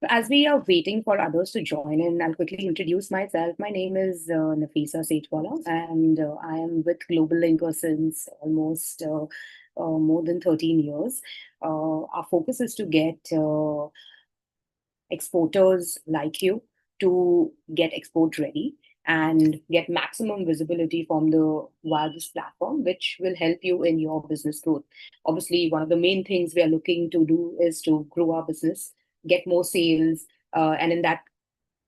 As we are waiting for others to join in, I'll quickly introduce myself. My name is Nafisa Sethwala, and I am with GlobalLinker since almost more than 13 years. Our focus is to get exporters like you to get export ready and get maximum visibility from the wireless platform, which will help you in your business growth. Obviously, one of the main things we are looking to do is to grow our business, get more sales, and in that,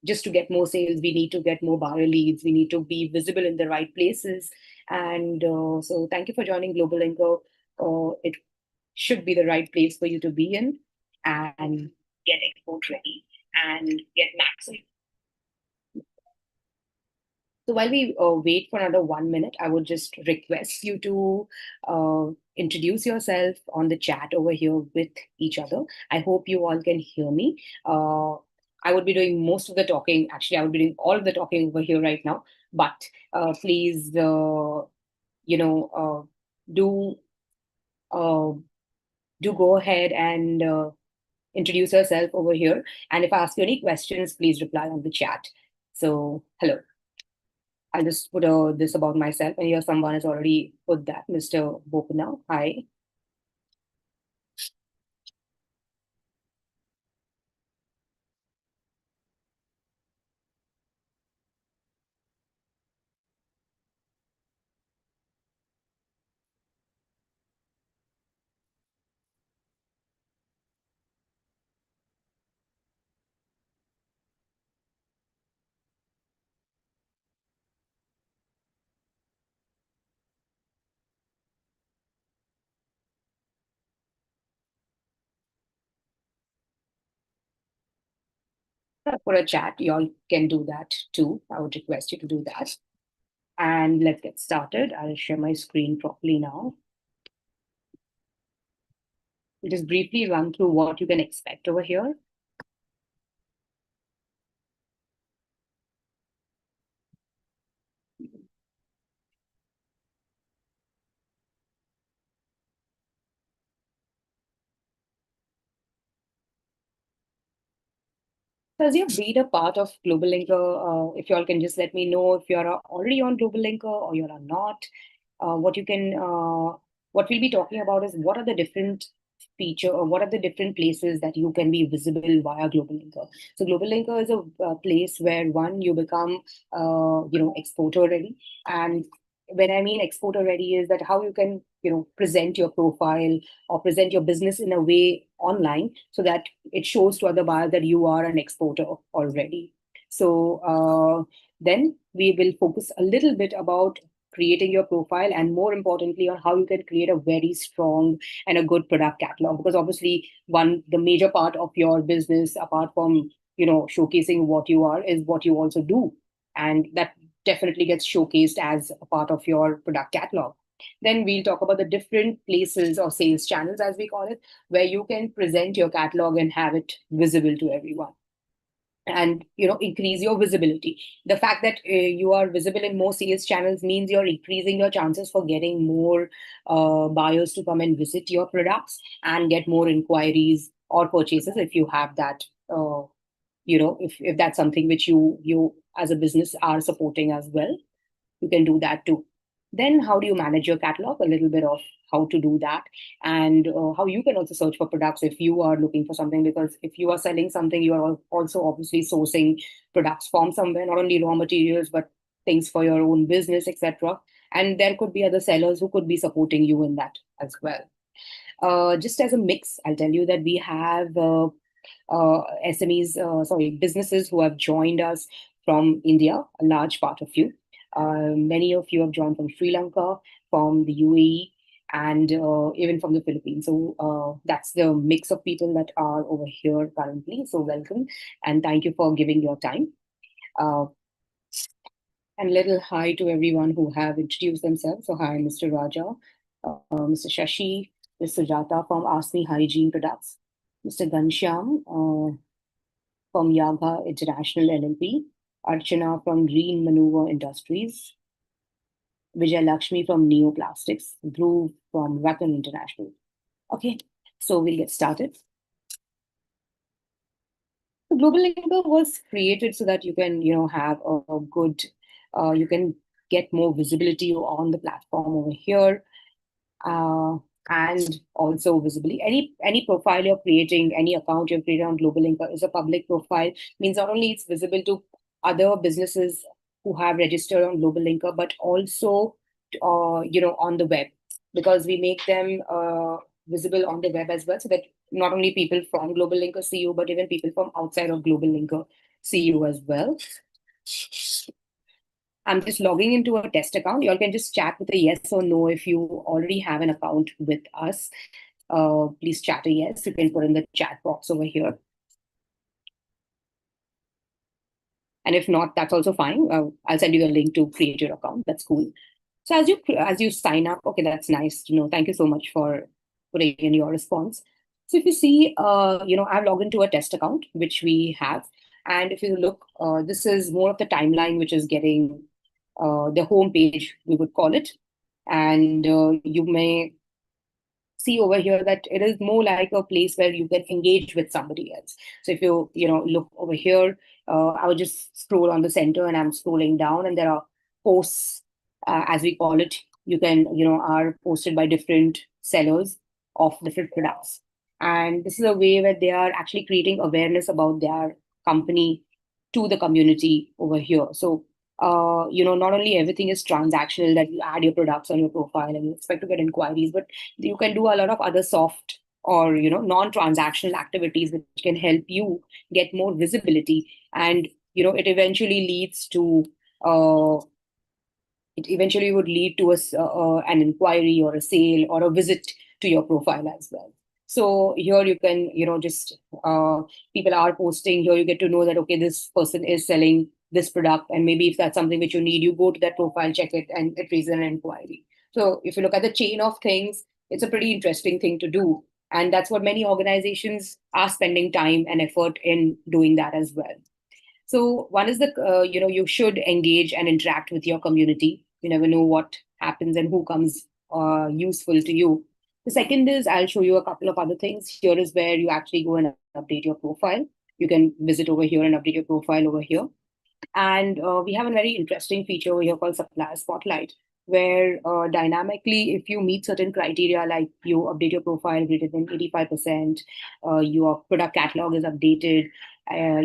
just to get more sales, we need to get more buyer leads. We need to be visible in the right places. And so, thank you for joining Global Linker. It should be the right place for you to be in and get export ready and get maximum. So while we wait for another 1 minute, I would just request you to introduce yourself on the chat over here with each other. I hope you all can hear me. I would be doing most of the talking. Actually, I would be doing all of the talking over here right now. But please, do uh, do go ahead and introduce yourself over here. And if I ask you any questions, please reply on the chat. So, hello. I'll just put this about myself, and here someone has already put that, Mr. Bopana. Hi. For a chat, y'all can do that too. I would request you to do that. And let's get started. I'll share my screen properly now. We'll just briefly run through what you can expect over here. So as you've been a part of GlobalLinker, if you all can just let me know if you're already on GlobalLinker or you're not. What you can, what we'll be talking about is what are the different feature or what are the different places that you can be visible via GlobalLinker. So GlobalLinker is a place where one you become, exporter ready, and when I mean exporter ready is that how you can present your profile or present your business in a way online so that it shows to other buyers that you are an exporter already. So then we will focus a little bit about creating your profile and more importantly on how you can create a very strong and a good product catalog, because obviously the major part of your business apart from showcasing what you are is what you also do, and that definitely gets showcased as a part of your product catalog. Then we'll talk about the different places or sales channels, as we call it, where you can present your catalog and have it visible to everyone and increase your visibility. The fact that you are visible in more sales channels means you're increasing your chances for getting more buyers to come and visit your products and get more inquiries or purchases if you have that. If that's something which you as a business are supporting as well, you can do that too. Then how do you manage your catalog? A little bit of how to do that, and how you can also search for products if you are looking for something, because if you are selling something, you are also obviously sourcing products from somewhere, not only raw materials but things for your own business, etc. And there could be other sellers who could be supporting you in that as well. Just as a mix, I'll tell you that we have businesses who have joined us from India, a large part of you. Many of you have joined from Sri Lanka, from the UAE, and even from the Philippines. So that's the mix of people that are over here currently. So welcome and thank you for giving your time. Uh, and little hi to everyone who have introduced themselves. So hi, Mr. Raja, Mr. Shashi, Ms. Sujata from Asmi Hygiene Products, Mr. Ghanshyam from Yaga International LLP, Archana from Green Maneuver Industries, Vijay Lakshmi from Neoplastics, Dhruv from Wacken International. Okay, so we'll get started. The GlobalLinker was created so that you can, have a good, you can get more visibility on the platform over here, uh, and also visibly. Any profile you're creating, any account you're creating on GlobalLinker is a public profile. Means not only it's visible to other businesses who have registered on GlobalLinker, but also on the web, because we make them visible on the web as well, so that not only people from GlobalLinker see you, but even people from outside of GlobalLinker see you as well. I'm just logging into a test account. You all can just chat with a yes or no if you already have an account with us. Please chat a yes. You can put in the chat box over here. And if not, that's also fine. I'll send you a link to create your account. That's cool. So as you sign up, okay, that's nice to know. Thank you so much for putting in your response. So if you see, I've logged into a test account, which we have. And if you look, this is more of the timeline, which is getting the home page, we would call it. And you may see over here that it is more like a place where you can engage with somebody else. So if you look over here, I would just scroll on the center, and I'm scrolling down, and there are posts, as we call it. You can, are posted by different sellers of different products. And this is a way where they are actually creating awareness about their company to the community over here. So not only everything is transactional, that you add your products on your profile and you expect to get inquiries, but you can do a lot of other soft or non-transactional activities which can help you get more visibility. And it eventually leads to uh, it eventually would lead to an inquiry or a sale or a visit to your profile as well. So here you can, just people are posting here. You get to know that, okay, this person is selling this product. And maybe if that's something which you need, you go to that profile, check it, and it raises an inquiry. So if you look at the chain of things, it's a pretty interesting thing to do. And that's what many organizations are spending time and effort in doing that as well. So one is you should engage and interact with your community. You never know what happens and who comes useful to you. The second is I'll show you a couple of other things. Here is where you actually go and update your profile. You can visit over here and update your profile over here. And we have a very interesting feature over here called Supplier Spotlight, where dynamically, if you meet certain criteria, like you update your profile greater than 85%, your product catalog is updated,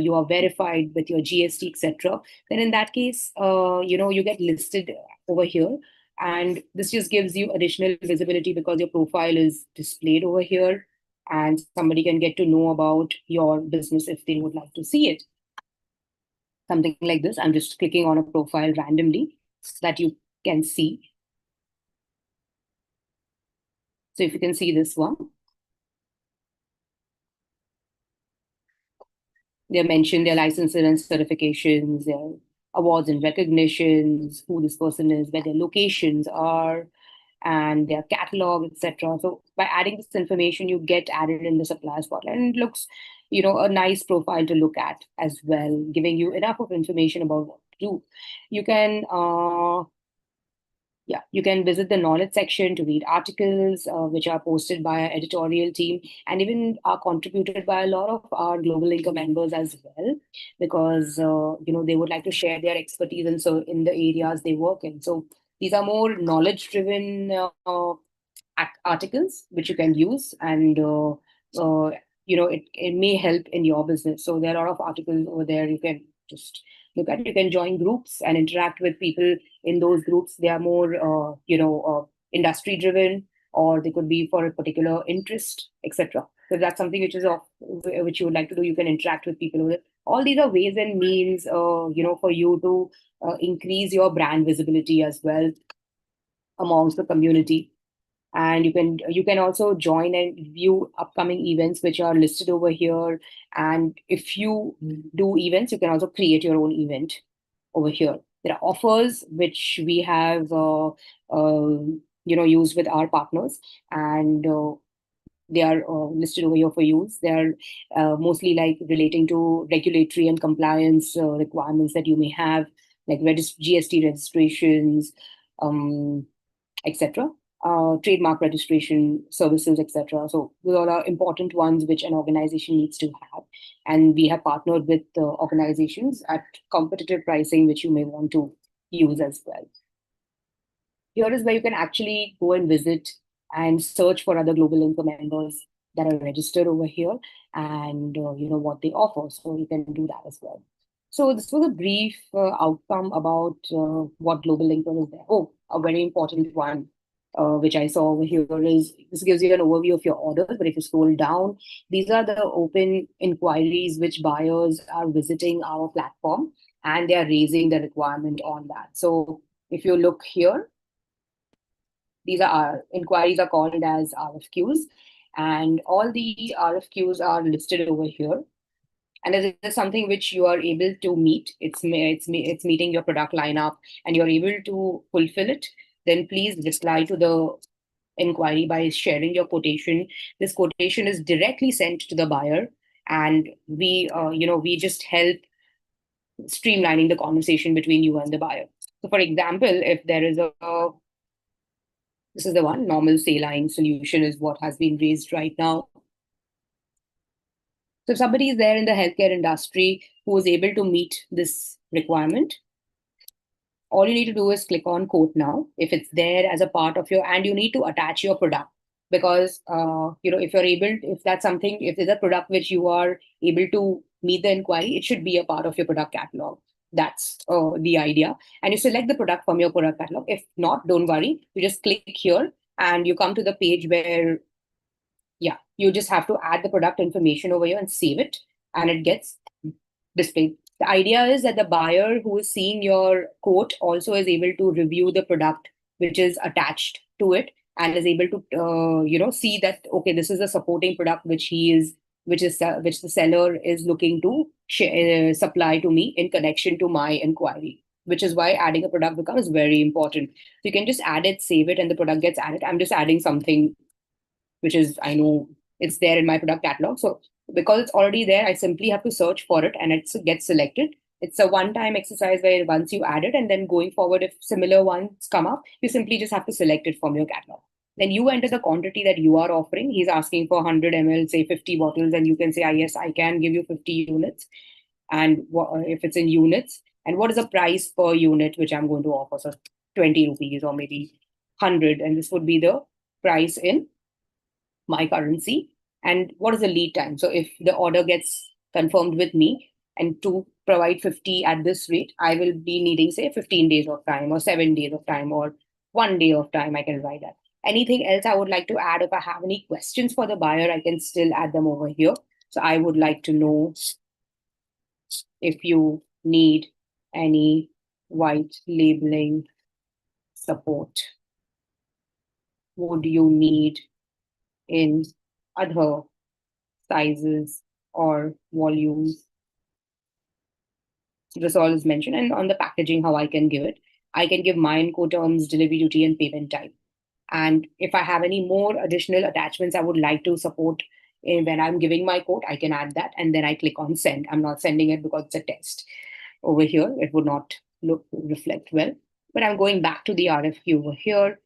you are verified with your GST, etc., then in that case, you get listed over here. And this just gives you additional visibility because your profile is displayed over here, and somebody can get to know about your business if they would like to see it. Something like this. I'm just clicking on a profile randomly so that you can see. So if you can see this one, they mention their licenses and certifications, their awards and recognitions, who this person is, where their locations are, and their catalog, etc. So by adding this information, you get added in the supplier spotlight, and it looks, a nice profile to look at as well, giving you enough of information about what to do. You can you can visit the knowledge section to read articles which are posted by our editorial team, and even are contributed by a lot of our GlobalLinker members as well, because they would like to share their expertise and so in the areas they work in. So these are more knowledge driven articles which you can use, and it may help in your business. So there are a lot of articles over there you can just look at. You can join groups and interact with people in those groups. They are more industry driven, or they could be for a particular interest, etc. So if that's something which is of which you would like to do, you can interact with people with it. All these are ways and means for you to increase your brand visibility as well amongst the community. And you can also join and view upcoming events which are listed over here. And if you do events, you can also create your own event over here. There are offers which we have used with our partners, and they are listed over here for use. They are mostly like relating to regulatory and compliance requirements that you may have, like GST registrations, um, etc. Trademark registration services, etc. So those all are important ones which an organization needs to have. And we have partnered with organizations at competitive pricing, which you may want to use as well. Here is where you can actually go and visit and search for other GlobalLinker members that are registered over here, and what they offer. So you can do that as well. So this was a brief outcome about what GlobalLinker is there. Oh, a very important one, which I saw over here, is this gives you an overview of your orders. But if you scroll down, these are the open inquiries which buyers are visiting our platform, and they are raising the requirement on that. So if you look here, these are our inquiries are called as RFQs, and all the RFQs are listed over here. And this is something which you are able to meet. It's meeting your product lineup, and you're able to fulfill it. Then please reply to the inquiry by sharing your quotation. This quotation is directly sent to the buyer, and we just help streamlining the conversation between you and the buyer. So, for example, if there is a this is the one, normal saline solution is what has been raised right now. So if somebody is there in the healthcare industry who is able to meet this requirement, all you need to do is click on quote now. If it's there as a part of your, and you need to attach your product, because if you're able, if that's something, if there's a product which you are able to meet the inquiry, it should be a part of your product catalog. That's the idea. And you select the product from your product catalog. If not, don't worry. You just click here and you come to the page where, yeah, you just have to add the product information over here and save it, and it gets displayed. The idea is that the buyer who is seeing your quote also is able to review the product which is attached to it, and is able to see that, okay, this is a supporting product which which the seller is looking to supply to me in connection to my inquiry, which is why adding a product becomes very important. So you can just add it, save it, and the product gets added. I'm just adding something which is, I know it's there in my product catalog. So because it's already there, I simply have to search for it and it gets selected. It's a one-time exercise where once you add it, and then going forward, if similar ones come up, you simply just have to select it from your catalog. Then you enter the quantity that you are offering. He's asking for 100 ml, say 50 bottles, and you can say, yes, I can give you 50 units. And if it's in units, and what is the price per unit which I'm going to offer? So 20 rupees or maybe 100, and this would be the price in my currency. And what is the lead time? So if the order gets confirmed with me, and to provide 50 at this rate, I will be needing, say, 15 days of time or 7 days of time or 1 day of time. I can write that. Anything else I would like to add? If I have any questions for the buyer, I can still add them over here. So I would like to know if you need any white labeling support. Would you need in other sizes or volumes? So this all is mentioned. And on the packaging, how I can give it. I can give my Incoterms, delivery duty, and payment type. And if I have any more additional attachments I would like to support when I'm giving my quote, I can add that. And then I click on send. I'm not sending it because it's a test. Over here, it would not reflect well. But I'm going back to the RFQ over here.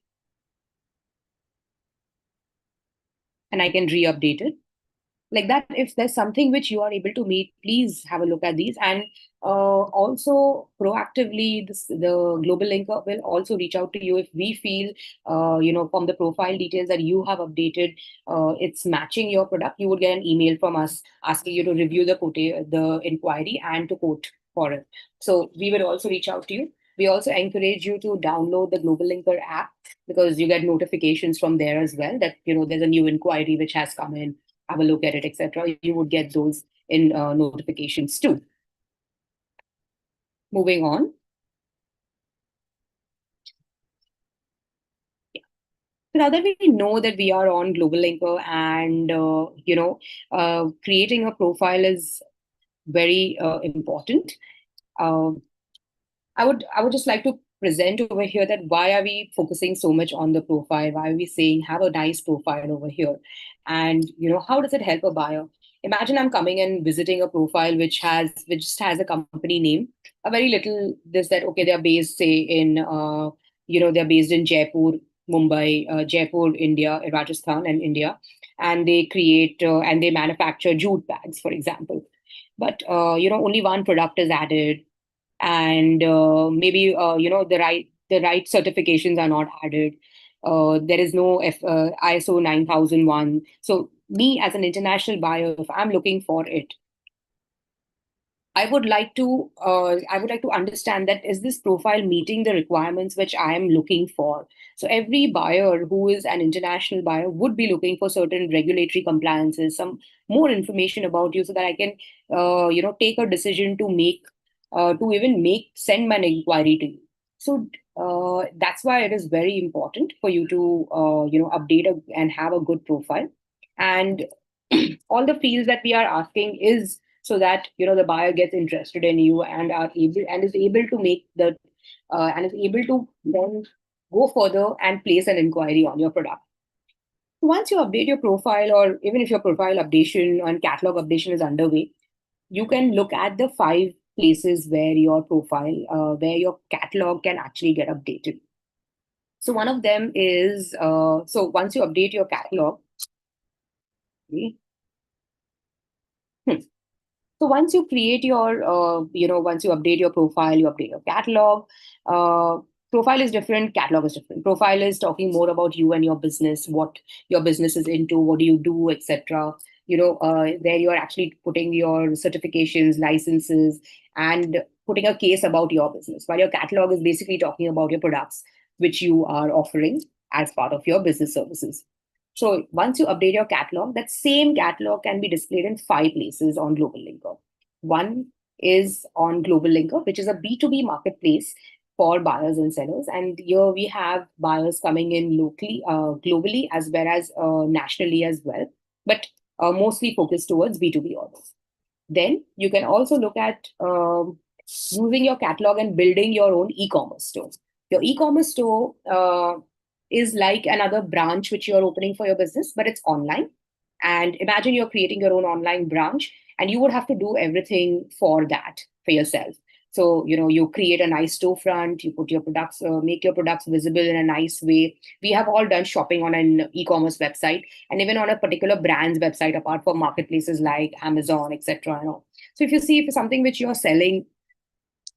And I can re-update it. Like that, if there's something which you are able to meet, please have a look at these. And also proactively, the GlobalLinker will also reach out to you if we feel, from the profile details that you have updated, it's matching your product. You would get an email from us asking you to review the inquiry and to quote for it. So we will also reach out to you. We also encourage you to download the GlobalLinker app, because you get notifications from there as well that, there's a new inquiry which has come in. Have a look at it, etc. You would get those in notifications too. Moving on. Yeah. So now that we know that we are on GlobalLinker, and creating a profile is very important. I would just like to present over here that why are we focusing so much on the profile? Why are we saying have a nice profile over here? And how does it help a buyer? Imagine I'm coming and visiting a profile which just has a company name, a very little this that, okay, they're based, say, in they're based in Jaipur, Mumbai, Jaipur, India, Rajasthan, and India, and they create and they manufacture jute bags, for example. but only one product is added, and maybe the right certifications are not added. There is no ISO 9001. So me as an international buyer, if I'm looking for it, I would like to understand that is this profile meeting the requirements which I am looking for. So every buyer who is an international buyer would be looking for certain regulatory compliances, some more information about you, so that I can take a decision to make to even make send my inquiry to you. So that's why it is very important for you to update and have a good profile. And all the fields that we are asking is so that the buyer gets interested in you and are able and is able to make the and is able to then go further and place an inquiry on your product. Once you update your profile, or even if your profile updation and catalog updation is underway, you can look at the 5 places where your profile where your catalog can actually get updated. So one of them is so once you update your catalog. Okay. Hmm. So once you create your, once you update your profile, you update your catalog. Uh, Profile is different, catalog is different. Profile is talking more about you and your business, what your business is into, what do you do, etc. There you are actually putting your certifications, licenses, and putting a case about your business. While your catalog is basically talking about your products, which you are offering as part of your business services. So once you update your catalog, that same catalog can be displayed in 5 places on GlobalLinker. One is on GlobalLinker, which is a B2B marketplace for buyers and sellers. And here we have buyers coming in locally, globally, as well as nationally as well, but mostly focused towards B2B orders. Then you can also look at using your catalog and building your own e-commerce store. Your e-commerce store is like another branch which you're opening for your business, but it's online. And imagine you're creating your own online branch, and you would have to do everything for that for yourself. So, you create a nice storefront, you put your products, make your products visible in a nice way. We have all done shopping on an e-commerce website, and even on a particular brand's website, apart from marketplaces like Amazon, etc. So if you see if it's something which you're selling,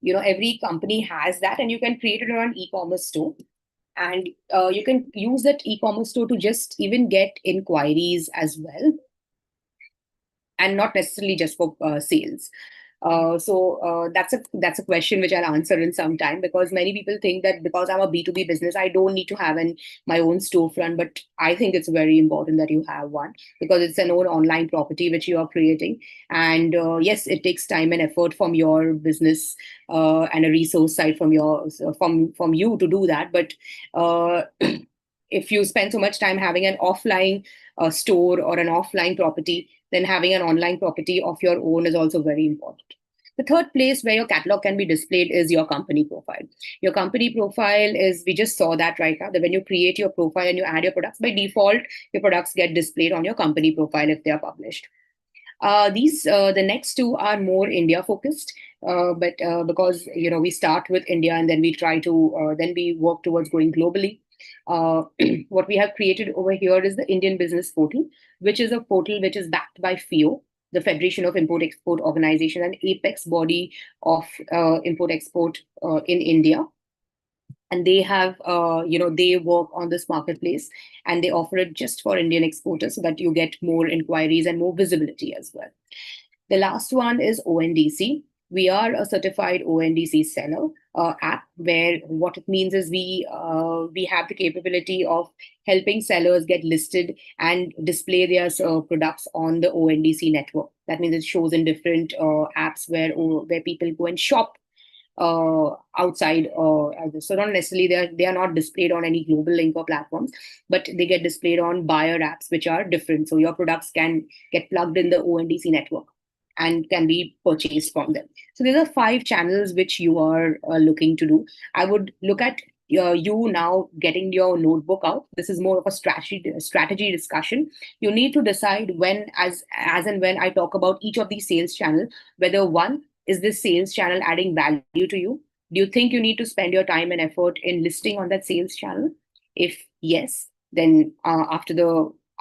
every company has that, and you can create it on an e-commerce store. And you can use that e-commerce store to just even get inquiries as well, and not necessarily just for sales. That's a question which I'll answer in some time, because many people think that because I'm a B2B business, I don't need to have my own storefront. But I think it's very important that you have one, because it's an own online property which you are creating. And yes, it takes time and effort from your business and a resource side from you to do that. But if you spend so much time having an offline store or an offline property, then having an online property of your own is also very important. The third place where your catalog can be displayed is your company profile. Your company profile is, we just saw that right now, that when you create your profile and you add your products, by default, your products get displayed on your company profile if they are published. The next two are more India focused, but because we start with India and then we try to then we work towards going globally. What we have created over here is the Indian Business Portal, which is a portal which is backed by FIO, the Federation of Import Export Organization, an apex body of import export in India. And they have they work on this marketplace, and they offer it just for Indian exporters, so that you get more inquiries and more visibility as well. The last one is ONDC. We are a certified ONDC seller app, where what it means is we have the capability of helping sellers get listed and display their products on the ONDC network. That means it shows in different apps where people go and shop outside. So not necessarily they are not displayed on any GlobalLinker platforms, but they get displayed on buyer apps which are different. So your products can get plugged in the ONDC network and can be purchased from them. So these are 5 channels which you are looking to do. I would look at you now getting your notebook out. This is more of a strategy discussion. You need to decide when, as and when I talk about each of these sales channels, whether one, is this sales channel adding value to you? Do you think you need to spend your time and effort in listing on that sales channel? If yes, then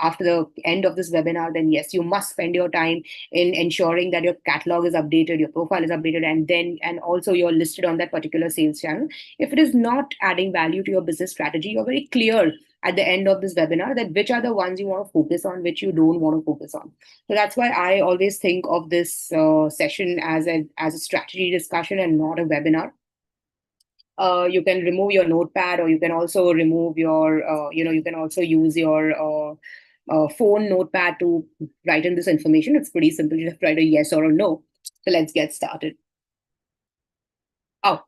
after the end of this webinar, then yes, you must spend your time in ensuring that your catalog is updated, your profile is updated, and also you're listed on that particular sales channel. If it is not adding value to your business strategy, you're very clear at the end of this webinar that which are the ones you want to focus on, which you don't want to focus on. So that's why I always think of this session as a strategy discussion and not a webinar. You can remove your notepad, or you can also remove your, you can also use your phone notepad to write in this information. It's pretty simple. You just write a yes or a no. So let's get started. Oh,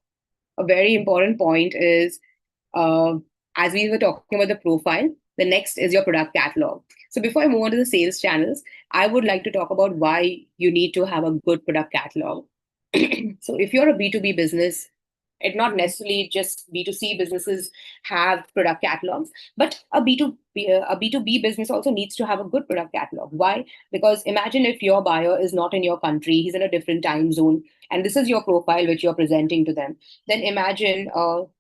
a very important point is, uh, as we were talking about the profile, the next is your product catalog. So before I move on to the sales channels, I would like to talk about why you need to have a good product catalog. So if you're a B2B business, it not necessarily just B2C businesses have product catalogs, but a B2B business also needs to have a good product catalog. Why? Because imagine if your buyer is not in your country, he's in a different time zone, and this is your profile which you're presenting to them. Then imagine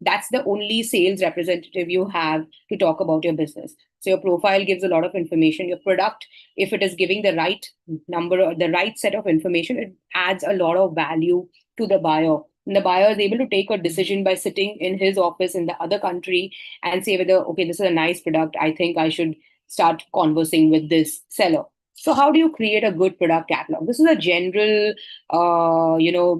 that's the only sales representative you have to talk about your business. So your profile gives a lot of information. Your product, if it is giving the right number or the right set of information, it adds a lot of value to the buyer. And the buyer is able to take a decision by sitting in his office in the other country and say whether, okay, this is a nice product, I think I should start conversing with this seller. So how do you create a good product catalog? This is a general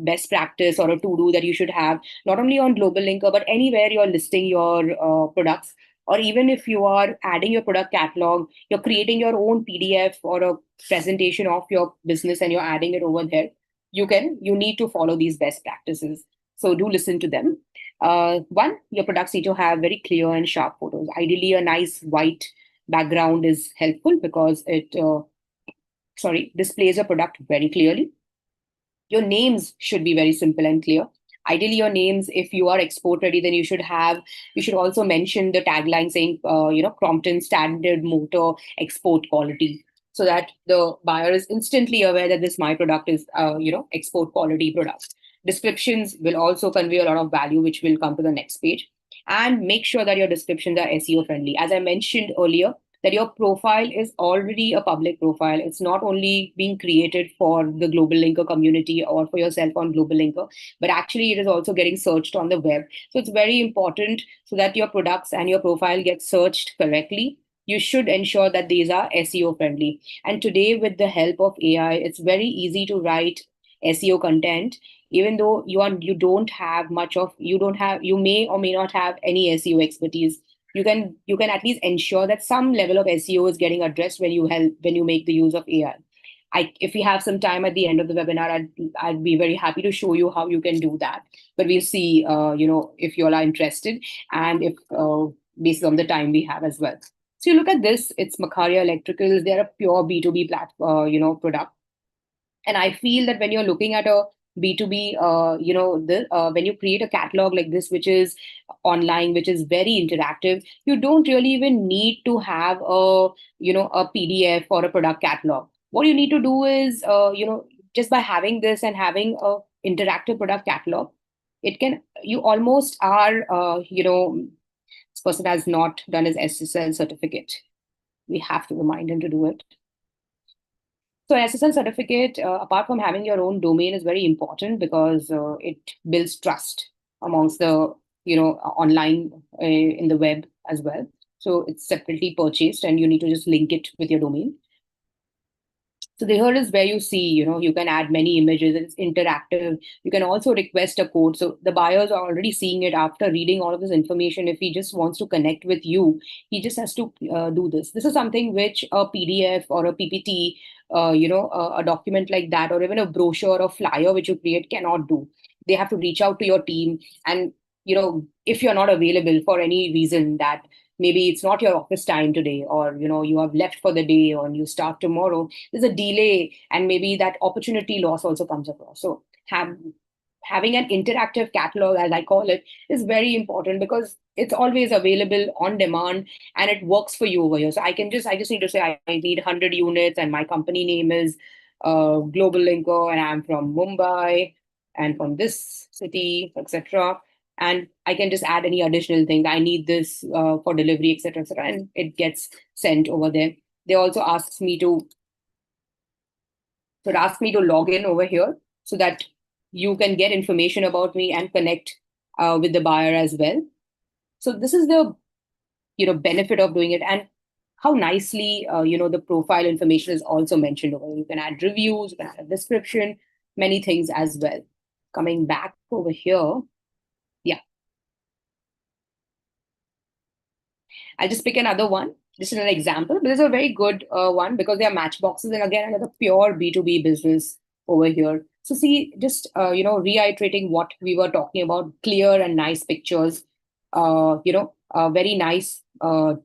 best practice or a to do that you should have, not only on GlobalLinker but anywhere you're listing your products. Or even if you are adding your product catalog, you're creating your own PDF or a presentation of your business and you're adding it over there, you need to follow these best practices. So do listen to them. One, your products need to have very clear and sharp photos. Ideally, a nice white background is helpful because it displays a product very clearly. Your names should be very simple and clear. Ideally, your names, if you are export ready, then you should also mention the tagline saying, Crompton Standard Motor Export Quality, so that the buyer is instantly aware that this my product is, export quality product. Descriptions will also convey a lot of value, which will come to the next page. And make sure that your descriptions are SEO friendly. As I mentioned earlier, that your profile is already a public profile. It's not only being created for the GlobalLinker community or for yourself on GlobalLinker, but actually it is also getting searched on the web. So it's very important so that your products and your profile get searched correctly. You should ensure that these are SEO friendly. And today, with the help of AI, it's very easy to write SEO content, even though you may or may not have any SEO expertise. You can at least ensure that some level of SEO is getting addressed when you make the use of AI. If we have some time at the end of the webinar, I'd be very happy to show you how you can do that. But we'll see, if you all are interested, and if based on the time we have as well. So you look at this, it's Makaria Electricals. They're a pure B2B product. And I feel that when you're looking at a B2B, when you create a catalog like this, which is online, which is very interactive, you don't really even need to have a PDF or a product catalog. What you need to do is, just by having this and having a interactive product catalog, you almost are, this person has not done his SSL certificate. We have to remind him to do it. So SSL certificate, apart from having your own domain, is very important because it builds trust amongst the, online in the web as well. So it's separately purchased and you need to just link it with your domain. So here is where you see, you can add many images. It's interactive. You can also request a code. So the buyers are already seeing it after reading all of this information. If he just wants to connect with you, he just has to do this. This is something which a PDF or a PPT, a document like that, or even a brochure or flyer which you create cannot do. They have to reach out to your team. And, if you're not available for any reason, that maybe it's not your office time today, or you have left for the day, or you start tomorrow, there's a delay, and maybe that opportunity loss also comes across. So having an interactive catalog, as I call it, is very important because it's always available on demand and it works for you over here. So I just need to say I need 100 units and my company name is GlobalLinker and I'm from Mumbai and from this city, etc. And I can just add any additional thing. I need this for delivery, etc., etc., and it gets sent over there. they also asks me to, so it asks me to log in over here so that you can get information about me and connect with the buyer as well. So this is the benefit of doing it, and how nicely the profile information is also mentioned over here. You can add reviews, you can add a description, many things as well. Coming back over here, yeah, I'll just pick another one. This is an example, but this is a very good one because they are matchboxes, and again, another pure B2B business over here. So see, just reiterating what we were talking about, clear and nice pictures, very nice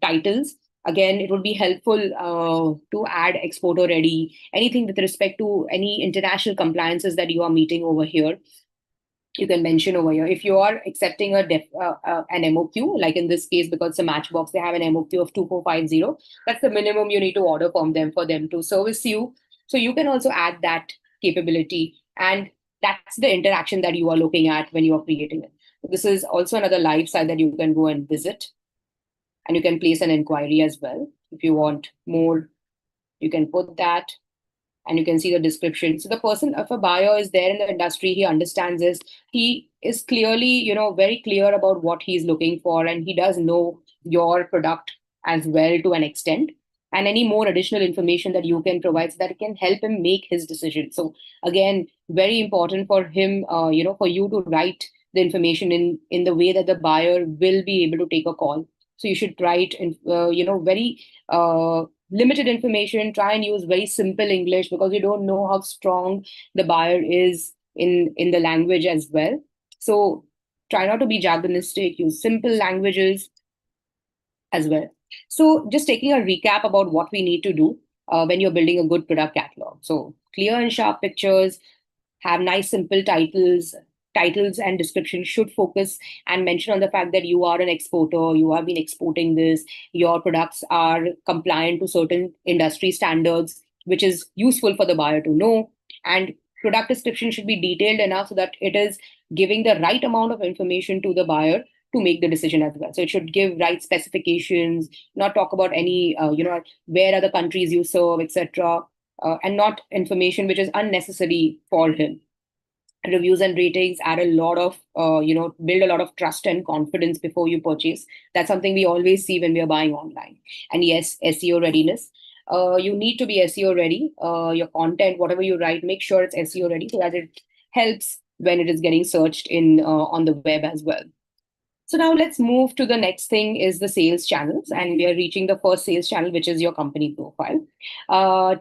titles. Again, it would be helpful to add exporter ready, anything with respect to any international compliances that you are meeting over here. You can mention over here. If you are accepting an MOQ, like in this case, because it's a Matchbox, they have an MOQ of 2450. That's the minimum you need to order from them for them to service you. So you can also add that capability. And that's the interaction that you are looking at when you are creating it. This is also another live site that you can go and visit. And you can place an inquiry as well. If you want more, you can put that, and you can see the description. So the person, if a buyer is there in the industry, he understands this. He is clearly, very clear about what he's looking for, and he does know your product as well to an extent. And any more additional information that you can provide so that it can help him make his decision. So again, very important for him, for you to write the information in the way that the buyer will be able to take a call. So you should write in, very limited information. Try and use very simple English because you don't know how strong the buyer is in the language as well. So try not to be jargonistic. Use simple languages as well. So just taking a recap about what we need to do when you're building a good product catalog. So clear and sharp pictures, have nice simple titles. Titles and description should focus and mention on the fact that you are an exporter, you have been exporting this, your products are compliant to certain industry standards, which is useful for the buyer to know. And product description should be detailed enough so that it is giving the right amount of information to the buyer to make the decision as well. So it should give right specifications, not talk about any, where are the countries you serve, etc., and not information which is unnecessary for him. Reviews and ratings add a lot of, build a lot of trust and confidence before you purchase. That's something we always see when we are buying online. And yes, SEO readiness. You need to be SEO ready. Your content, whatever you write, make sure it's SEO ready so that it helps when it is getting searched in on the web as well. So now let's move to the next thing is the sales channels, and we are reaching the first sales channel, which is your company profile.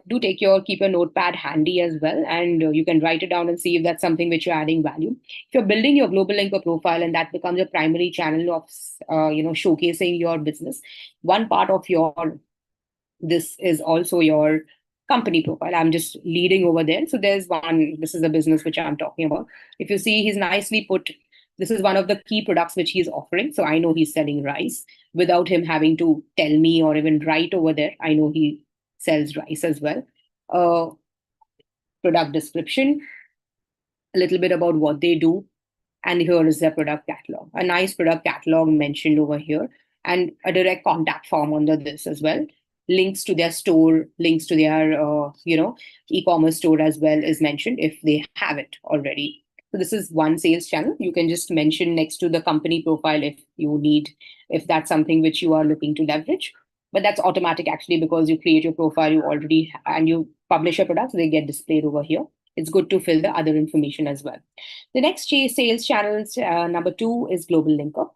Do keep your notepad handy as well, and you can write it down and see if that's something which you're adding value. If you're building your GlobalLinker profile and that becomes your primary channel of, showcasing your business, one part of this is also your company profile. I'm just leading over there. So there's one, this is the business which I'm talking about. If you see, he's nicely put, this is one of the key products which he's offering. So I know he's selling rice without him having to tell me or even write over there. I know he sells rice as well. Product description, a little bit about what they do, and here is their product catalog. A nice product catalog mentioned over here, and a direct contact form under this as well. Links to their store, links to their e-commerce store as well is mentioned if they have it already. So this is one sales channel. You can just mention next to the company profile if you need, if that's something which you are looking to leverage. But that's automatic actually because you create your profile, you already and you publish your products, they get displayed over here. It's good to fill the other information as well. The next sales channels, number 2 is GlobalLinker.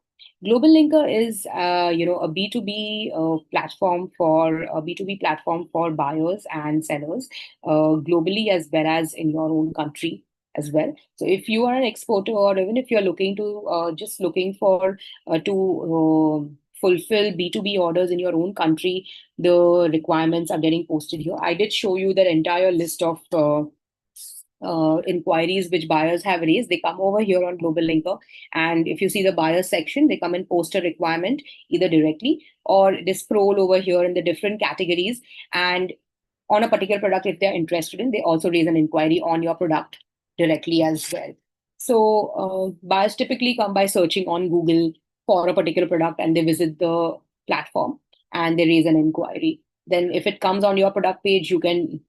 GlobalLinker is, a B2B platform for buyers and sellers globally as well as in your own country as well. So if you are an exporter or even if you're looking to just looking for to fulfill B2B orders in your own country, the requirements are getting posted here. I did show you the entire list of inquiries which buyers have raised. They come over here on GlobalLinker, and if you see the buyer section, they come and post a requirement either directly or they scroll over here in the different categories, and on a particular product if they're interested in, they also raise an inquiry on your product directly as well. So buyers typically come by searching on Google for a particular product and they visit the platform and they raise an inquiry. Then if it comes on your product page, you can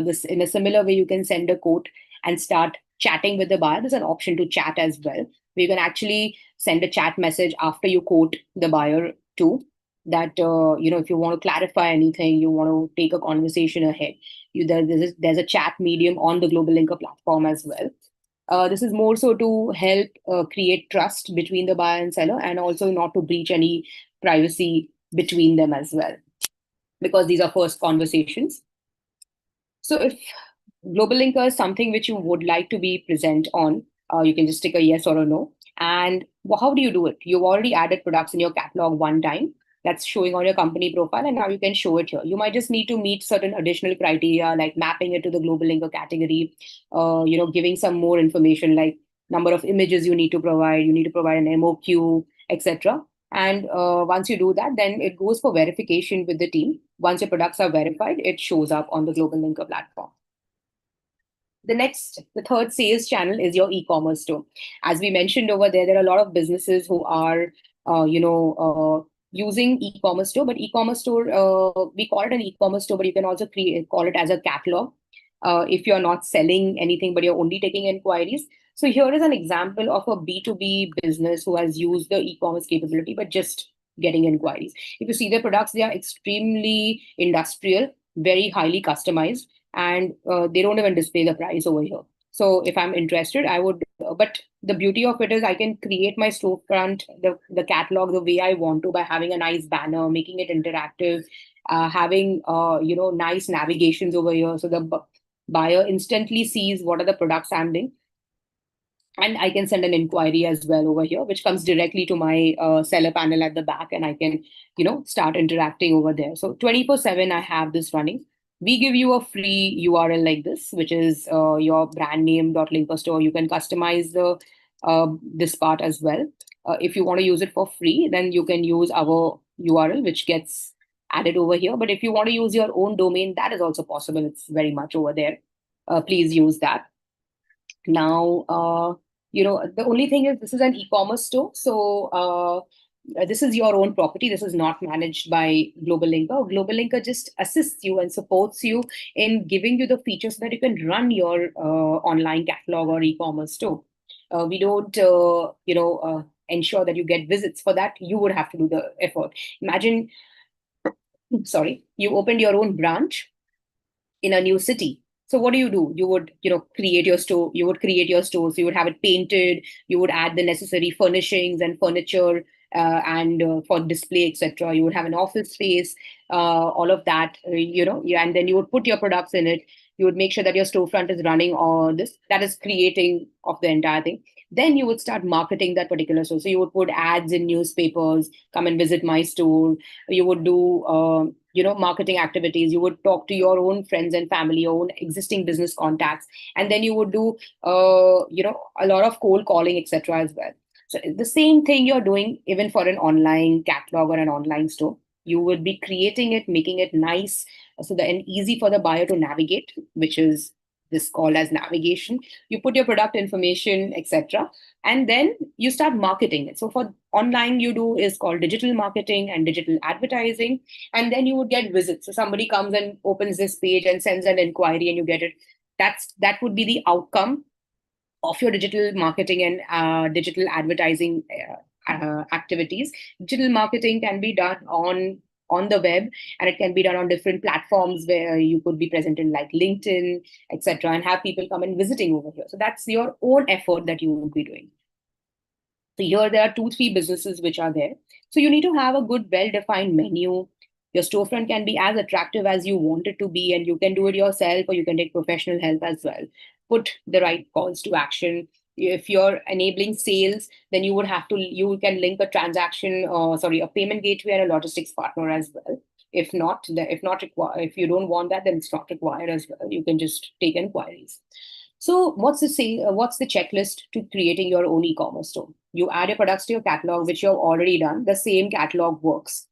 this in a similar way, you can send a quote and start chatting with the buyer. There's an option to chat as well, where you can actually send a chat message after you quote the buyer too. That if you want to clarify anything, you want to take a conversation ahead, there's a chat medium on the Global Linker platform as well. This is more so to help create trust between the buyer and seller, and also not to breach any privacy between them as well, because these are first conversations. So if Global Linker is something which you would like to be present on, you can just tick a yes or a no. And how do you do it? You've already added products in your catalog one time. That's showing on your company profile, and now you can show it here. You might just need to meet certain additional criteria, like mapping it to the Global Linker category, giving some more information, like number of images you need to provide. You need to provide an MOQ, etc. And once you do that, then it goes for verification with the team. Once your products are verified, it shows up on the Global Linker platform. The third sales channel is your e-commerce store. As we mentioned over there are a lot of businesses who are, using e-commerce store, but e-commerce store, we call it an e-commerce store, but you can also call it as a catalog. If you're not selling anything, but you're only taking inquiries. So here is an example of a B2B business who has used the e-commerce capability, but just getting inquiries. If you see their products, they are extremely industrial, very highly customized, and they don't even display the price over here. So if I'm interested, I would, but the beauty of it is I can create my storefront, the catalog the way I want to, by having a nice banner, making it interactive, having, nice navigations over here. So the buyer instantly sees what are the products I'm doing. And I can send an inquiry as well over here, which comes directly to my seller panel at the back, and I can, start interacting over there. So 24/7, I have this running. We give you a free URL like this, which is your brand name.linker store. You can customize this part as well. If you want to use it for free, then you can use our URL, which gets added over here. But if you want to use your own domain, that is also possible. It's very much over there. Please use that. Now, the only thing is this is an e-commerce store. So this is your own property. This is not managed by GlobalLinker. GlobalLinker just assists you and supports you in giving you the features so that you can run your online catalog or e-commerce store. We don't, ensure that you get visits. For that, you would have to do the effort. Imagine, sorry, you opened your own branch in a new city. So what do? You would, create your store. You would create your store. So you would have it painted. You would add the necessary furnishings and furniture and for display, etc. You would have an office space, all of that, and then you would put your products in it. You would make sure that your storefront is running on this. That is creating of the entire thing. Then you would start marketing that particular store. So you would put ads in newspapers, come and visit my store. You would do, marketing activities. You would talk to your own friends and family, your own existing business contacts, and then you would do, a lot of cold calling, etc. as well. So the same thing you're doing even for an online catalog or an online store. You would be creating it, making it nice, so that and easy for the buyer to navigate, which is this called as navigation. You put your product information, etc., and then you start marketing it. So for online, you do is called digital marketing and digital advertising, and then you would get visits. So somebody comes and opens this page and sends an inquiry, and you get it. That would be the outcome of your digital marketing and digital advertising activities. Digital marketing can be done on the web, and it can be done on different platforms where you could be present in, like LinkedIn, etc., and have people come and visiting over here. So that's your own effort that you will be doing. So here there are 2-3 businesses which are there. So you need to have a good, well-defined menu. Your storefront can be as attractive as you want it to be, and you can do it yourself, or you can take professional help as well. Put the right calls to action. If you're enabling sales, then you can link a a payment gateway and a logistics partner as well. If you don't want that, then it's not required as well. You can just take inquiries. So what's the checklist to creating your own e-commerce store? You add your products to your catalog, which you've already done. The same catalog works.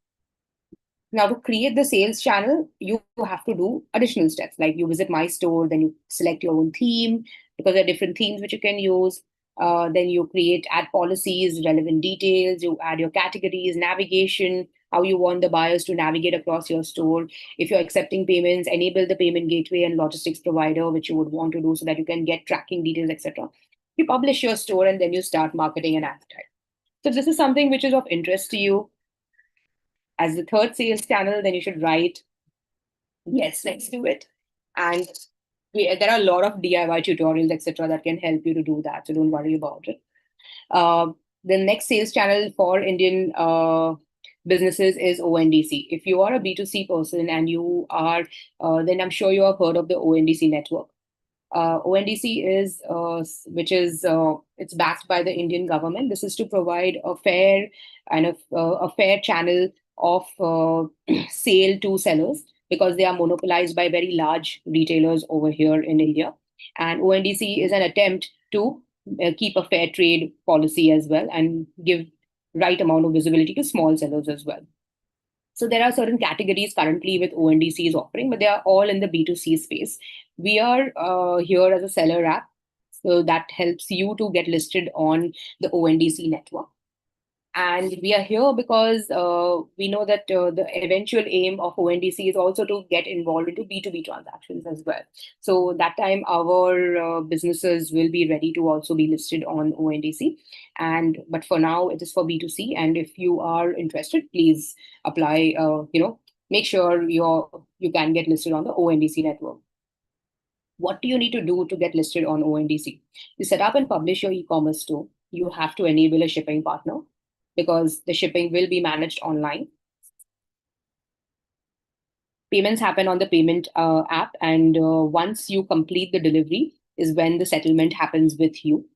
Now, to create the sales channel, you have to do additional steps, like you visit my store, then you select your own theme, because there are different themes which you can use. Then you create ad policies, relevant details, you add your categories, navigation, how you want the buyers to navigate across your store. If you're accepting payments, enable the payment gateway and logistics provider, which you would want to do so that you can get tracking details, etc. You publish your store and then you start marketing and advertising. So this is something which is of interest to you as the third sales channel, then you should write yes next to it. And there are a lot of DIY tutorials, etc., that can help you to do that. So don't worry about it. The next sales channel for Indian businesses is ONDC. If you are a B2C person and you are, then I'm sure you have heard of the ONDC network. ONDC is, it's backed by the Indian government. This is to provide a fair and a fair channel of sale to sellers because they are monopolized by very large retailers over here in India. And ONDC is an attempt to keep a fair trade policy as well and give right amount of visibility to small sellers as well. So there are certain categories currently with ONDC is offering, but they are all in the B2C space. We are here as a seller app, so that helps you to get listed on the ONDC network. And we are here because we know that the eventual aim of ONDC is also to get involved into B2B transactions as well. So that time our businesses will be ready to also be listed on ONDC. But for now, it is for B2C. And if you are interested, please apply, make sure you can get listed on the ONDC network. What do you need to do to get listed on ONDC? You set up and publish your e-commerce store. You have to enable a shipping partner because the shipping will be managed online. Payments happen on the payment app, and once you complete the delivery is when the settlement happens with you.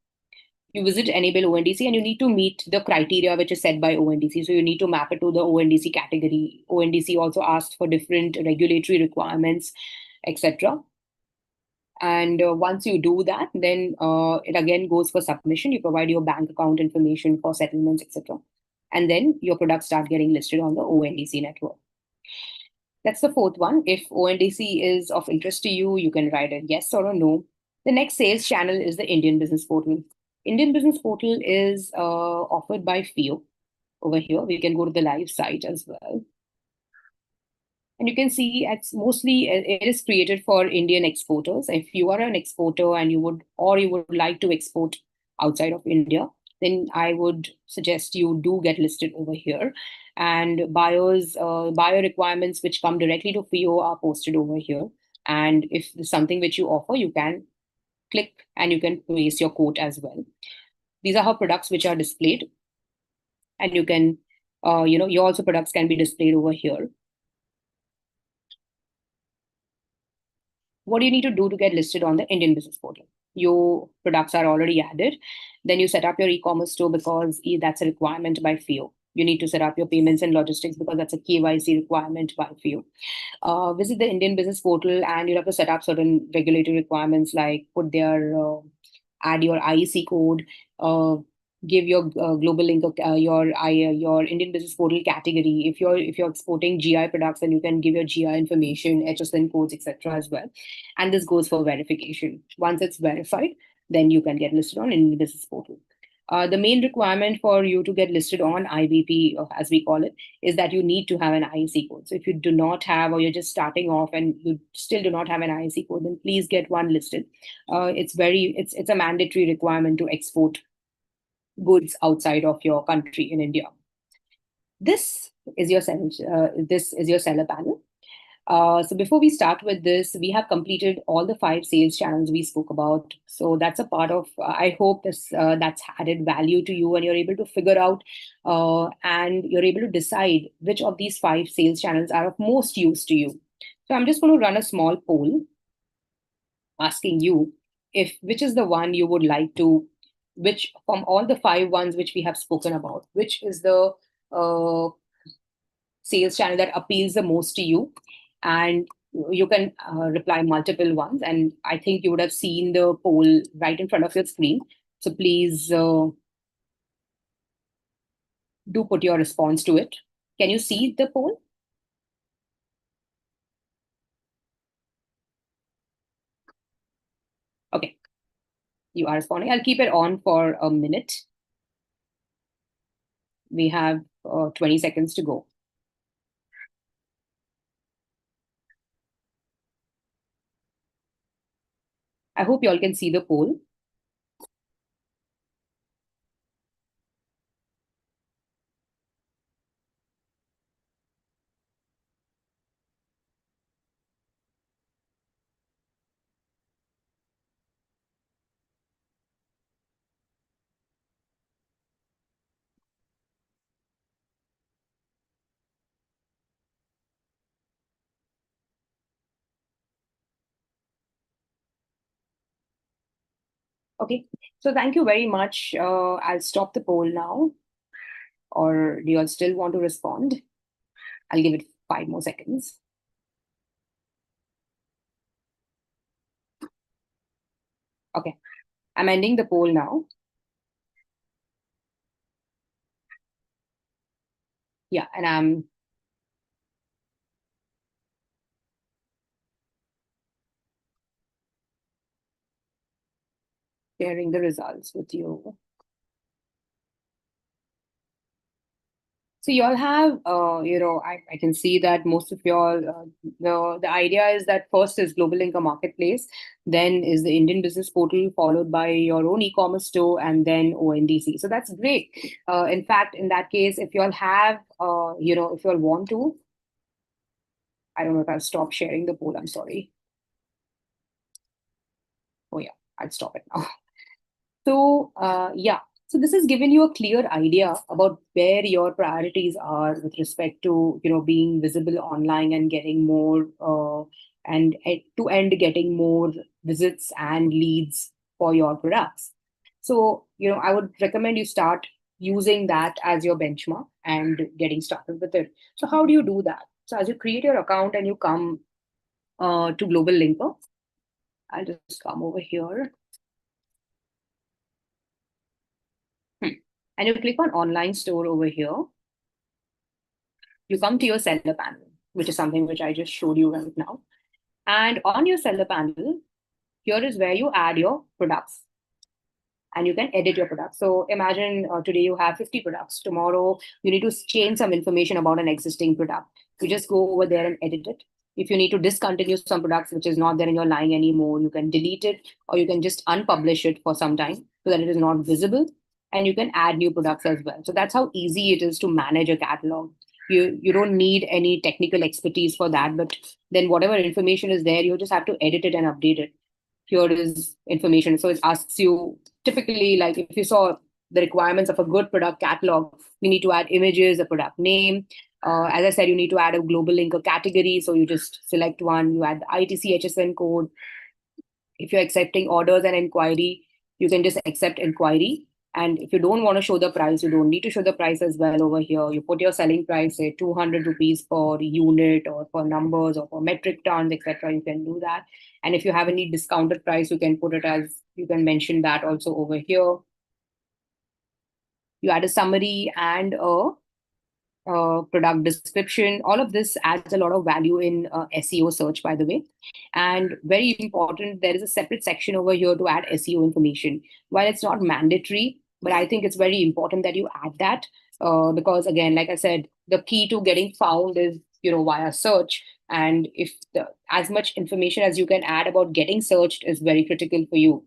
You visit enable ONDC and you need to meet the criteria which is set by ONDC. So you need to map it to the ONDC category. ONDC also asks for different regulatory requirements, etc. And once you do that, then it again goes for submission. You provide your bank account information for settlements, etc. And then your products start getting listed on the ONDC network. That's the fourth one. If ONDC is of interest to you, you can write a yes or a no. The next sales channel is the Indian Business Portal. Indian Business Portal is offered by FIO. Over here, we can go to the live site as well. And you can see it's mostly, it is created for Indian exporters. If you are an exporter and you would like to export outside of India, then I would suggest you do get listed over here. And buyer requirements which come directly to FIO are posted over here. And if there's something which you offer, you can click and you can place your quote as well. These are how products which are displayed. And you can, your also products can be displayed over here. What do you need to do to get listed on the Indian Business Portal? Your products are already added. Then you set up your e-commerce store because that's a requirement by FIO. You need to set up your payments and logistics because that's a KYC requirement by FIO. Visit the Indian Business Portal and you'll have to set up certain regulatory requirements like add your IEC code, give your GlobalLinker, your Indian Business Portal category. If you're exporting GI products, then you can give your GI information, HSN codes, etc. as well. And this goes for verification. Once it's verified, then you can get listed on Indian Business Portal. The main requirement for you to get listed on IBP, as we call it, is that you need to have an IEC code. So if you do not have, or you're just starting off and you still do not have an IEC code, then please get one listed. It's a mandatory requirement to export goods outside of your country in India. This is your seller panel. So before we start with this, we have completed all the 5 sales channels we spoke about. So that's a part of, I hope that's added value to you and you're able to figure out and you're able to decide which of these 5 sales channels are of most use to you. So I'm just going to run a small poll asking you which is the one you would like to, which from all the 5 ones which we have spoken about, which is the sales channel that appeals the most to you. And you can reply multiple ones. And I think you would have seen the poll right in front of your screen. So please do put your response to it. Can you see the poll? Okay. You are responding. I'll keep it on for a minute. We have 20 seconds to go. I hope you all can see the poll. Okay, so thank you very much. I'll stop the poll now, or do you all still want to respond? I'll give it 5 more seconds. Okay, I'm ending the poll now. Yeah, and I'm sharing the results with you. So you all have, I can see that most of y'all, the idea is that first is GlobalLinker Marketplace, then is the Indian Business Portal, followed by your own e-commerce store, and then ONDC. So that's great. In fact, in that case, if you all have, if you all want to, I don't know if I'll stop sharing the poll. I'm sorry. Oh yeah, I'll stop it now. So yeah, so this has given you a clear idea about where your priorities are with respect to being visible online and getting more and to end getting more visits and leads for your products. So I would recommend you start using that as your benchmark and getting started with it. So how do you do that? So as you create your account and you come to Global Linker, I'll just come over here. And you click on online store over here. You come to your seller panel, which is something which I just showed you right now. And on your seller panel, here is where you add your products and you can edit your products. So imagine today you have 50 products. Tomorrow, you need to change some information about an existing product. You just go over there and edit it. If you need to discontinue some products which is not there in your line anymore, you can delete it or you can just unpublish it for some time so that it is not visible. And you can add new products as well. So that's how easy it is to manage a catalog. You don't need any technical expertise for that, but then whatever information is there, you just have to edit it and update it. Here is information. So it asks you typically, like if you saw the requirements of a good product catalog, you need to add images, a product name. As I said, you need to add a global linker category. So you just select one, you add the ITC HSN code. If you're accepting orders and inquiry, you can just accept inquiry. And if you don't want to show the price, you don't need to show the price as well over here. You put your selling price, say 200 rupees per unit or for numbers or for metric tons, etc. You can do that. And if you have any discounted price, you can put it as, you can mention that also over here. You add a summary and a product description. All of this adds a lot of value in SEO search, by the way. And very important, there is a separate section over here to add SEO information. While it's not mandatory, but I think it's very important that you add that because, again, like I said, the key to getting found is via search. And if as much information as you can add about getting searched is very critical for you.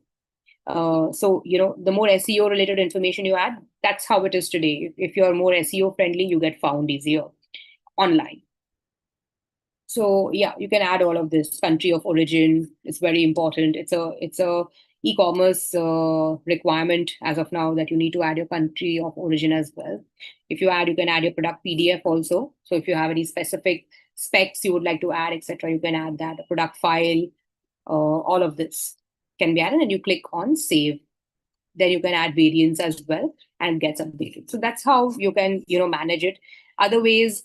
So, the more SEO related information you add, that's how it is today. If you're more SEO friendly, you get found easier online. So yeah, you can add all of this. Country of origin is very important. It's a e-commerce requirement as of now that you need to add your country of origin as well. If you add, you can add your product PDF also. So if you have any specific specs you would like to add, etc., you can add that. A product file, all of this can be added, and you click on save. Then you can add variants as well and it gets updated. So that's how you can manage it. Other ways,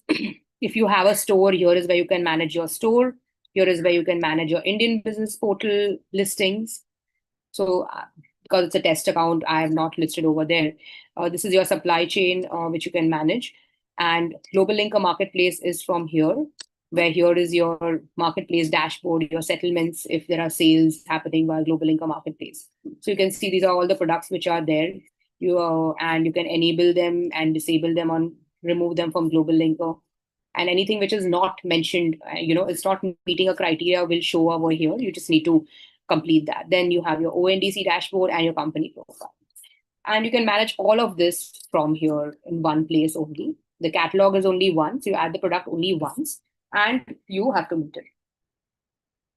if you have a store, here is where you can manage your store. Here is where you can manage your Indian Business Portal listings. So because it's a test account, I have not listed over there. This is your supply chain, which you can manage. And Global Linker Marketplace is from here, where here is your marketplace dashboard, your settlements, if there are sales happening via Global Linker Marketplace. So you can see these are all the products which are there. And you can enable them and disable them on remove them from Global Linker. And anything which is not mentioned, it's not meeting a criteria will show over here. You just need to complete that. Then you have your ONDC dashboard and your company profile. And you can manage all of this from here in one place only. The catalog is only once, you add the product only once, and you have to meet it.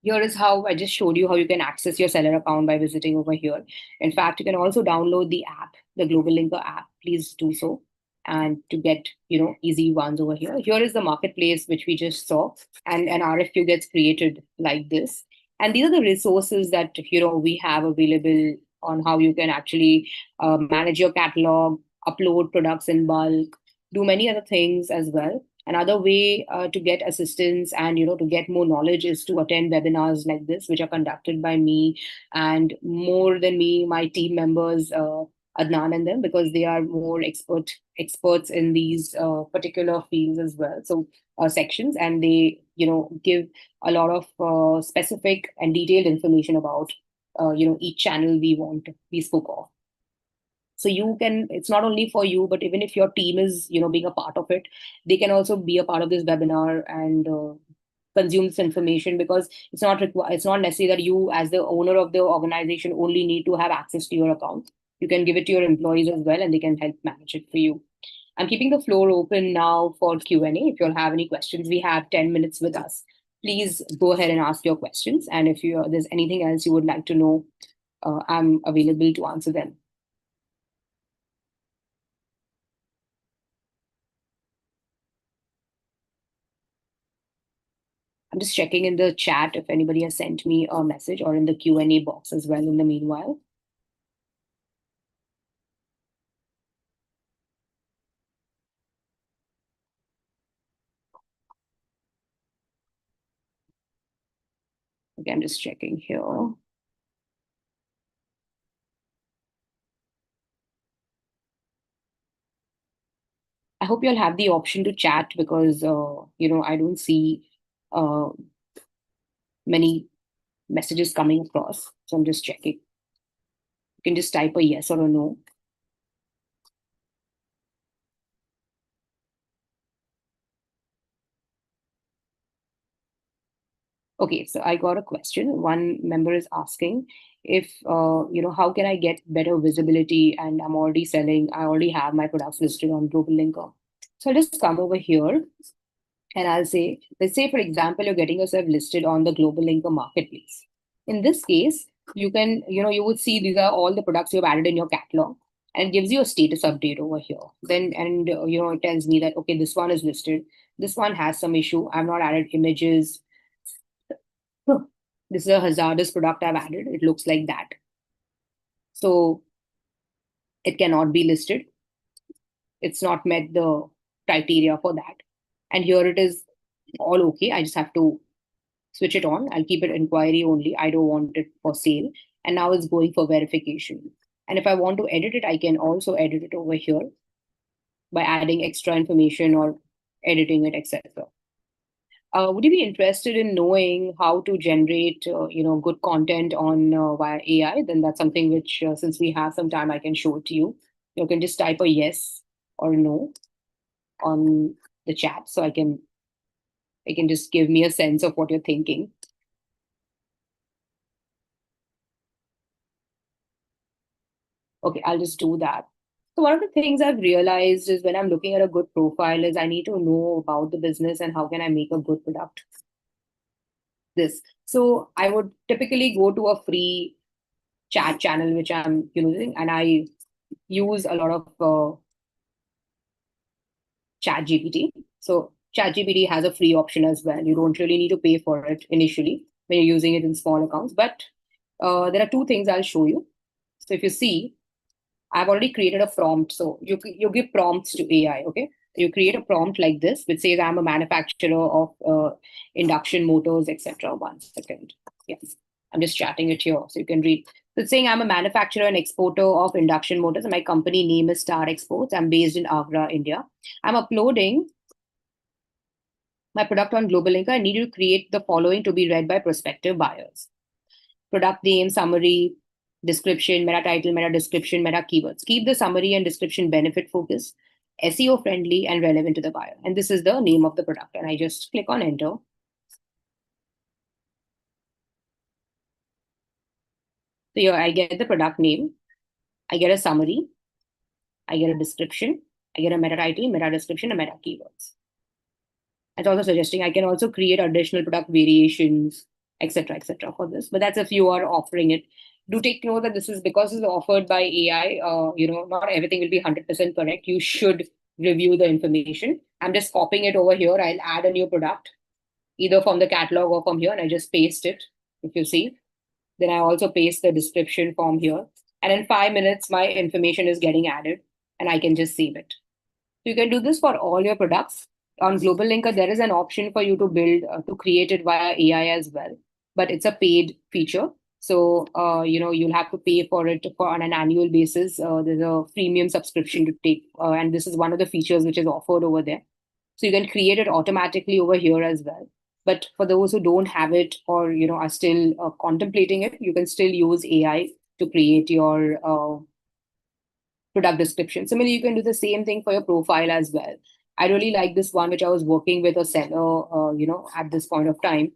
Here is how I just showed you how you can access your seller account by visiting over here. In fact, you can also download the app, the GlobalLinker app. Please do so. And to get, easy ones over here. Here is the marketplace, which we just saw, and an RFQ gets created like this. And these are the resources that, we have available on how you can actually manage your catalog, upload products in bulk, do many other things as well. Another way to get assistance and to get more knowledge is to attend webinars like this, which are conducted by me and more than me, my team members, Adnan and them, because they are more experts in these particular fields as well. So sections, and they give a lot of specific and detailed information about each channel we spoke of. So you can, it's not only for you, but even if your team is being a part of it, they can also be a part of this webinar and consume this information, because it's not necessary that you as the owner of the organization only need to have access to your account. You can give it to your employees as well, and they can help manage it for you. I'm keeping the floor open now for Q&A. If you'll have any questions, we have 10 minutes with us. Please go ahead and ask your questions, and if there's anything else you would like to know, I'm available to answer them. I'm just checking in the chat if anybody has sent me a message, or in the Q&A box as well in the meanwhile. Okay, I'm just checking here. I hope you'll have the option to chat, because I don't see many messages coming across. So I'm just checking. You can just type a yes or a no. Okay, so I got a question. One member is asking if, how can I get better visibility? And I'm already selling, I already have my products listed on GlobalLinker. So I'll just come over here and I'll say, let's say, for example, you're getting yourself listed on the GlobalLinker marketplace. In this case, you can, you would see these are all the products you've added in your catalog, and it gives you a status update over here. Then, and, it tells me that, okay, this one is listed. This one has some issue. I've not added images. This is a hazardous product I've added. It looks like that. So it cannot be listed. It's not met the criteria for that. And here it is all okay. I just have to switch it on. I'll keep it inquiry only. I don't want it for sale. And now it's going for verification. And if I want to edit it, I can also edit it over here by adding extra information or editing it, etc. Would you be interested in knowing how to generate, good content on via AI? Then that's something which, since we have some time, I can show it to you. You can just type a yes or no on the chat, so I can just give me a sense of what you're thinking. Okay, I'll just do that. So one of the things I've realized is when I'm looking at a good profile is I need to know about the business and how can I make a good product. This. So I would typically go to a free chat channel which I'm using, and I use a lot of chat GPT. So chat GPT has a free option as well. You don't really need to pay for it initially when you're using it in small accounts. But there are two things I'll show you. So if you see, I've already created a prompt. So you give prompts to AI, okay? You create a prompt like this, which says I'm a manufacturer of induction motors, etc. 1 second. Yes, I'm just chatting it here so you can read. So it's saying I'm a manufacturer and exporter of induction motors, and my company name is Star Exports. I'm based in Agra, India. I'm uploading my product on GlobalLinker. I need you to create the following to be read by prospective buyers: product name, summary, description, meta title, meta description, meta keywords. Keep the summary and description benefit focused, SEO friendly, and relevant to the buyer. And this is the name of the product. And I just click on enter. So here I get the product name, I get a summary, I get a description, I get a meta title, meta description, and meta keywords. It's also suggesting I can also create additional product variations, etc., for this. But that's if you are offering it. Do take note that this is because it's offered by AI. Not everything will be 100% correct. You should review the information. I'm just copying it over here. I'll add a new product, either from the catalog or from here, and I just paste it. If you see, then I also paste the description from here. And in 5 minutes, my information is getting added, and I can just save it. So you can do this for all your products. On GlobalLinker, there is an option for you to build, to create it via AI as well, but it's a paid feature. So, you'll have to pay for it for on an annual basis. There's a premium subscription to take, and this is one of the features which is offered over there. So you can create it automatically over here as well. But for those who don't have it or are still contemplating it, you can still use AI to create your product description. Similarly, you can do the same thing for your profile as well. I really like this one, which I was working with a seller, at this point of time.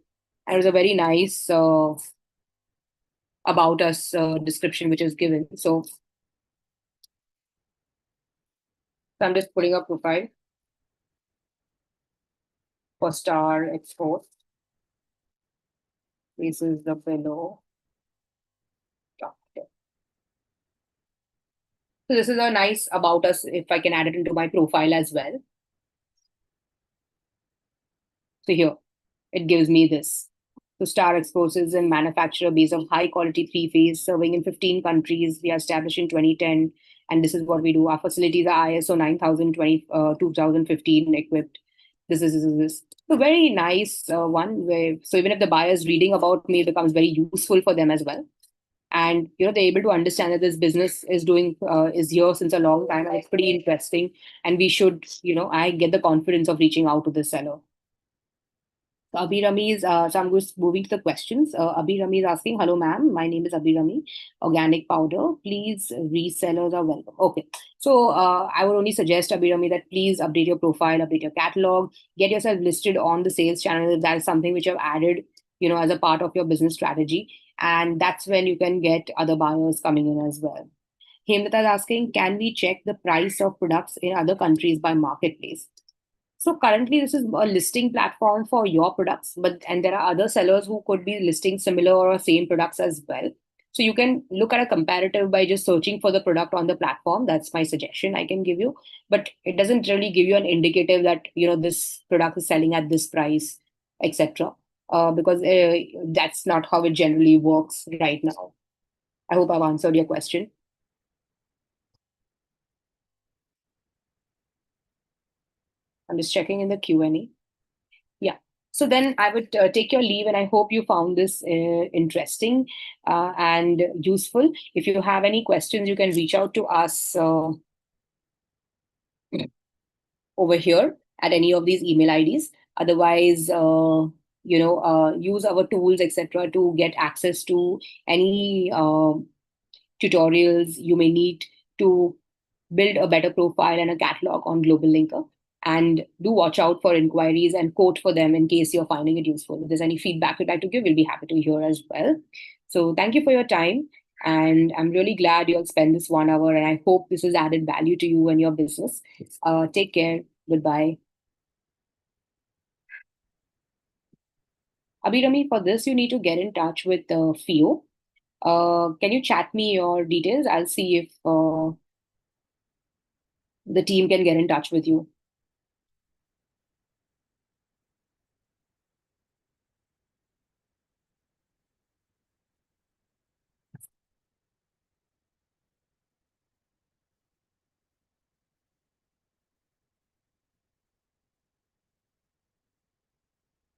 And it was a very nice about us description which is given. So I'm just putting a profile for Star Export. This is the below. So this is a nice about us if I can add it into my profile as well. So here, it gives me this. So Star Exports is a manufacturer based on high quality three-phase, serving in 15 countries. We are established in 2010, and this is what we do. Our facilities are ISO 2015 equipped. This. So very nice one. So even if the buyer is reading about me, it becomes very useful for them as well. And they're able to understand that this business is here since a long time, and it's pretty interesting. And we should, I get the confidence of reaching out to the seller. So Abhirami is, so I'm just moving to the questions. Abhirami is asking, hello ma'am, my name is Abhirami, organic powder. Please, resellers are welcome. Okay. So I would only suggest Abhirami that please update your profile, update your catalog, get yourself listed on the sales channel if that is something which you have added, as a part of your business strategy. And that's when you can get other buyers coming in as well. Hemlata is asking, can we check the price of products in other countries by marketplace? So currently, this is a listing platform for your products, and there are other sellers who could be listing similar or same products as well. So you can look at a comparative by just searching for the product on the platform. That's my suggestion I can give you. But it doesn't really give you an indicative that this product is selling at this price, etc. Because that's not how it generally works right now. I hope I've answered your question. I'm just checking in the Q&A. Yeah. So then I would take your leave, and I hope you found this interesting and useful. If you have any questions, you can reach out to us over here at any of these email IDs. Otherwise, use our tools, etc., to get access to any tutorials you may need to build a better profile and a catalog on GlobalLinker. And do watch out for inquiries and quote for them in case you're finding it useful. If there's any feedback you'd like to give, we'll be happy to hear as well. So thank you for your time. And I'm really glad you'll spend this 1 hour. And I hope this has added value to you and your business. Take care. Goodbye. Abhirami, for this, you need to get in touch with FIO. Can you chat me your details? I'll see if the team can get in touch with you.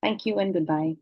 Thank you and goodbye.